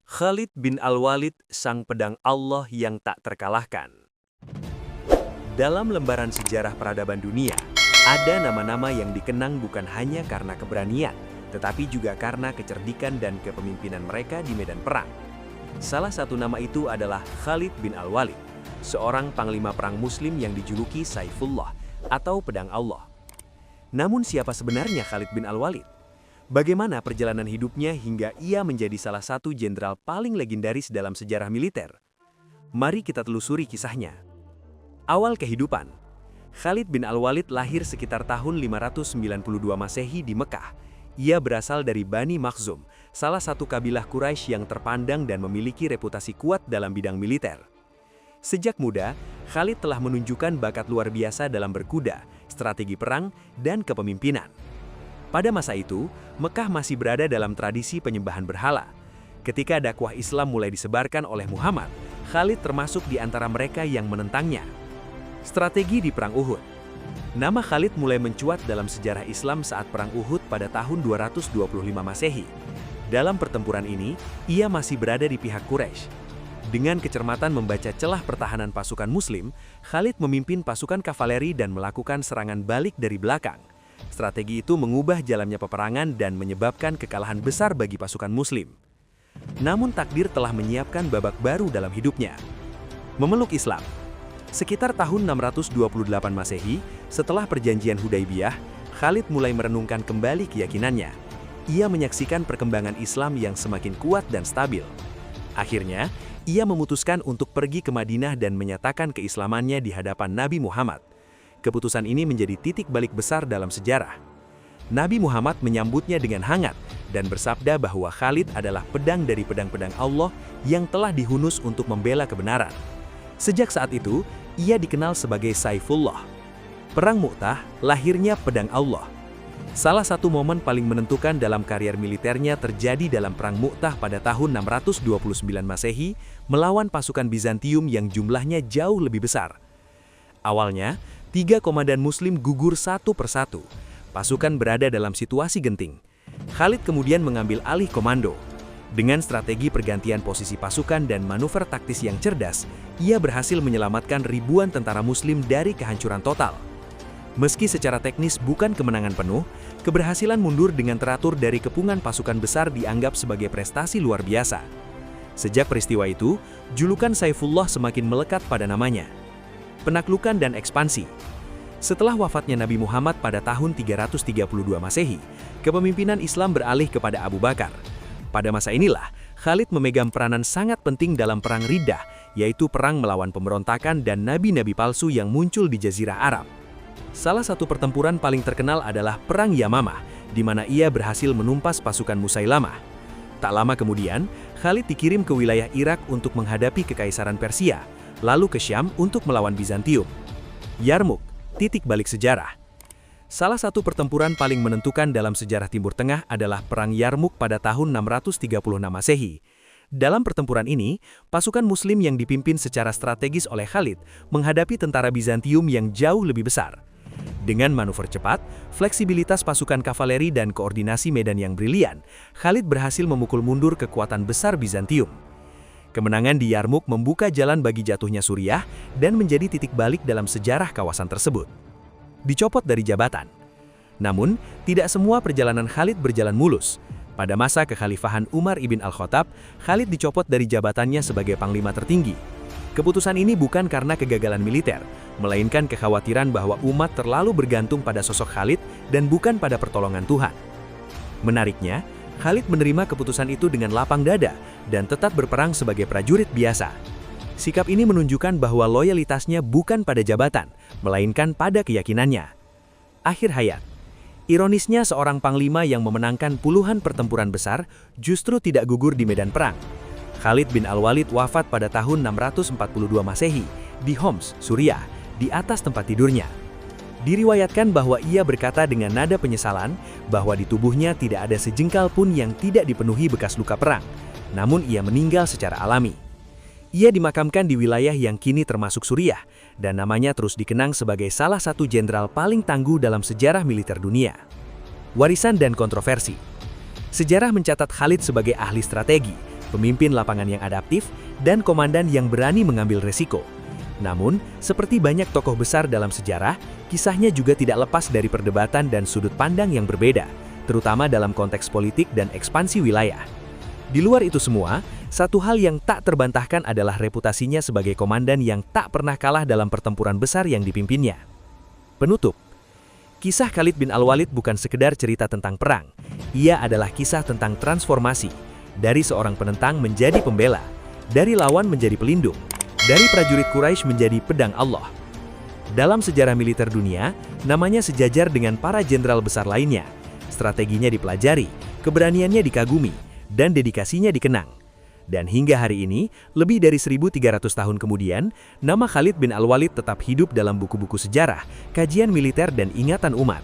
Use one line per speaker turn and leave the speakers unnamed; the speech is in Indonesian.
Khalid bin Al-Walid, sang pedang Allah yang tak terkalahkan. Dalam lembaran sejarah peradaban dunia, ada nama-nama yang dikenang bukan hanya karena keberanian, tetapi juga karena kecerdikan dan kepemimpinan mereka di medan perang. Salah satu nama itu adalah Khalid bin Al-Walid, seorang panglima perang Muslim yang dijuluki Saifullah atau pedang Allah. Namun siapa sebenarnya Khalid bin Al-Walid? Bagaimana perjalanan hidupnya hingga ia menjadi salah satu jenderal paling legendaris dalam sejarah militer? Mari kita telusuri kisahnya. Awal kehidupan. Khalid bin Al-Walid lahir sekitar tahun 592 Masehi di Mekah. Ia berasal dari Bani Makhzum, salah satu kabilah Quraisy yang terpandang dan memiliki reputasi kuat dalam bidang militer. Sejak muda, Khalid telah menunjukkan bakat luar biasa dalam berkuda, strategi perang, dan kepemimpinan. Pada masa itu, Mekah masih berada dalam tradisi penyembahan berhala. Ketika dakwah Islam mulai disebarkan oleh Muhammad, Khalid termasuk di antara mereka yang menentangnya. Strategi di Perang Uhud. Nama Khalid mulai mencuat dalam sejarah Islam saat Perang Uhud pada tahun 225 Masehi. Dalam pertempuran ini, ia masih berada di pihak Quraisy. Dengan kecermatan membaca celah pertahanan pasukan Muslim, Khalid memimpin pasukan kavaleri dan melakukan serangan balik dari belakang. Strategi itu mengubah jalannya peperangan dan menyebabkan kekalahan besar bagi pasukan Muslim. Namun takdir telah menyiapkan babak baru dalam hidupnya. Memeluk Islam. Sekitar tahun 628 Masehi, setelah perjanjian Hudaibiyah, Khalid mulai merenungkan kembali keyakinannya. Ia menyaksikan perkembangan Islam yang semakin kuat dan stabil. Akhirnya, ia memutuskan untuk pergi ke Madinah dan menyatakan keislamannya di hadapan Nabi Muhammad. Keputusan ini menjadi titik balik besar dalam sejarah. Nabi Muhammad menyambutnya dengan hangat dan bersabda bahwa Khalid adalah pedang dari pedang-pedang Allah yang telah dihunus untuk membela kebenaran. Sejak saat itu, ia dikenal sebagai Saifullah. Perang Mu'tah, lahirnya pedang Allah. Salah satu momen paling menentukan dalam karier militernya terjadi dalam Perang Mu'tah pada tahun 629 Masehi melawan pasukan Bizantium yang jumlahnya jauh lebih besar. Awalnya, 3 komandan Muslim gugur satu persatu. Pasukan berada dalam situasi genting. Khalid kemudian mengambil alih komando. Dengan strategi pergantian posisi pasukan dan manuver taktis yang cerdas, ia berhasil menyelamatkan ribuan tentara Muslim dari kehancuran total. Meski secara teknis bukan kemenangan penuh, keberhasilan mundur dengan teratur dari kepungan pasukan besar dianggap sebagai prestasi luar biasa. Sejak peristiwa itu, julukan Saifullah semakin melekat pada namanya. Penaklukan dan ekspansi. Setelah wafatnya Nabi Muhammad pada tahun 332 Masehi, kepemimpinan Islam beralih kepada Abu Bakar. Pada masa inilah, Khalid memegang peranan sangat penting dalam Perang Riddah, yaitu perang melawan pemberontakan dan nabi-nabi palsu yang muncul di Jazirah Arab. Salah satu pertempuran paling terkenal adalah Perang Yamamah, di mana ia berhasil menumpas pasukan Musailamah. Tak lama kemudian, Khalid dikirim ke wilayah Irak untuk menghadapi Kekaisaran Persia, lalu ke Syam untuk melawan Bizantium. Yarmuk, titik balik sejarah. Salah satu pertempuran paling menentukan dalam sejarah Timur Tengah adalah Perang Yarmuk pada tahun 636 Masehi. Dalam pertempuran ini, pasukan Muslim yang dipimpin secara strategis oleh Khalid menghadapi tentara Bizantium yang jauh lebih besar. Dengan manuver cepat, fleksibilitas pasukan kavaleri dan koordinasi medan yang brilian, Khalid berhasil memukul mundur kekuatan besar Bizantium. Kemenangan di Yarmuk membuka jalan bagi jatuhnya Suriah dan menjadi titik balik dalam sejarah kawasan tersebut. Dicopot dari jabatan. Namun, tidak semua perjalanan Khalid berjalan mulus. Pada masa kekhalifahan Umar ibn Al-Khattab, Khalid dicopot dari jabatannya sebagai panglima tertinggi. Keputusan ini bukan karena kegagalan militer, melainkan kekhawatiran bahwa umat terlalu bergantung pada sosok Khalid dan bukan pada pertolongan Tuhan. Menariknya, Khalid menerima keputusan itu dengan lapang dada dan tetap berperang sebagai prajurit biasa. Sikap ini menunjukkan bahwa loyalitasnya bukan pada jabatan, melainkan pada keyakinannya. Akhir hayat. Ironisnya, seorang panglima yang memenangkan puluhan pertempuran besar justru tidak gugur di medan perang. Khalid bin Al-Walid wafat pada tahun 642 Masehi di Homs, Suriah, di atas tempat tidurnya. Diriwayatkan bahwa ia berkata dengan nada penyesalan bahwa di tubuhnya tidak ada sejengkal pun yang tidak dipenuhi bekas luka perang, namun ia meninggal secara alami. Ia dimakamkan di wilayah yang kini termasuk Suriah, dan namanya terus dikenang sebagai salah satu jenderal paling tangguh dalam sejarah militer dunia. Warisan dan kontroversi. Sejarah mencatat Khalid sebagai ahli strategi, pemimpin lapangan yang adaptif, dan komandan yang berani mengambil resiko. Namun, seperti banyak tokoh besar dalam sejarah, kisahnya juga tidak lepas dari perdebatan dan sudut pandang yang berbeda, terutama dalam konteks politik dan ekspansi wilayah. Di luar itu semua, satu hal yang tak terbantahkan adalah reputasinya sebagai komandan yang tak pernah kalah dalam pertempuran besar yang dipimpinnya. Penutup, kisah Khalid bin Al-Walid bukan sekedar cerita tentang perang. Ia adalah kisah tentang transformasi, dari seorang penentang menjadi pembela, dari lawan menjadi pelindung, dari prajurit Quraisy menjadi pedang Allah. Dalam sejarah militer dunia, namanya sejajar dengan para jenderal besar lainnya. Strateginya dipelajari, keberaniannya dikagumi, dan dedikasinya dikenang. Dan hingga hari ini, lebih dari 1.300 tahun kemudian, nama Khalid bin Al-Walid tetap hidup dalam buku-buku sejarah, kajian militer dan ingatan umat.